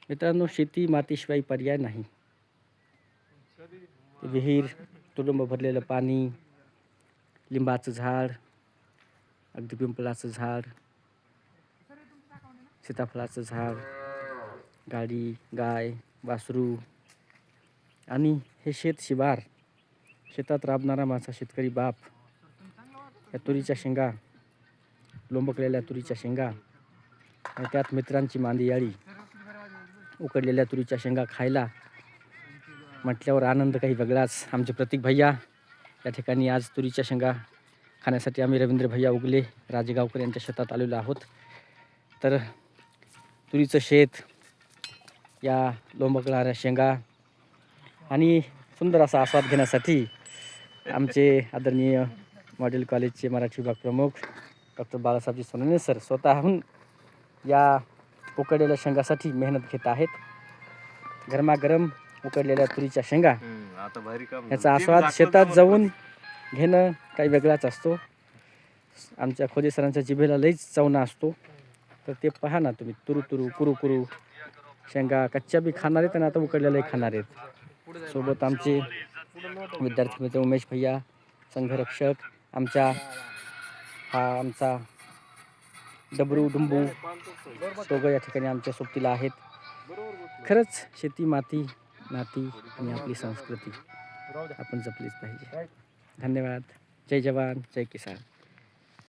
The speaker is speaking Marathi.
मित्रांनो, शेती मातीशिवाय पर्याय नाही. विहीर, तुडुंब भरलेलं पाणी, लिंबाचं झाड, अगदी पिंपळाचं झाड, सीताफळाचं झाड, गाडी, गाय, वासरू आणि हे शेत शिवार, शेतात राबणारा माझा शेतकरी बाप, या तुरीच्या शेंगा, लोंबकलेल्या तुरीच्या शेंगा आणि त्यात मित्रांची मांदी याळी, उकडलेल्या तुरीच्या शेंगा खायला म्हटल्यावर आनंद काही वेगळाच. आमचे प्रतीक भैया या ठिकाणी आज तुरीच्या शेंगा खाण्यासाठी आम्ही रवींद्र भैया उगले राजेगावकर यांच्या शेतात आलेलो आहोत. तर तुरीचं शेत, या लोंबकळणाऱ्या शेंगा आणि सुंदर असा आस्वाद घेण्यासाठी आमचे आदरणीय मॉडेल कॉलेजचे मराठी विभाग प्रमुख डॉक्टर बाळासाहेबजी सोनवणे सर स्वतःहून या उकडलेल्या शेंगासाठी मेहनत घेत आहेत. गरमागरम उकडलेल्या तुरीच्या शेंगा याचा आस्वाद शेतात जाऊन घेणं काही वेगळाच असतो. आमच्या खोदे सरांच्या जिभेला लईच चवना असतो. तर ते पहा ना तुम्ही, तुरू तुरू कुरू कुरू शेंगा कच्च्या बी खाणार आहेत आणि आता उकडलेल्याही खाणार आहेत. सोबत आमचे विद्यार्थी मित्र उमेश भैया, संघरक्षक, आमचा डबरू डुंबू दोघं या ठिकाणी आमच्या सोबतीला आहेत. खरंच शेती, माती, नाती आणि आपली संस्कृती आपण जपलीच पाहिजे. धन्यवाद. जय जवान, जय किसान.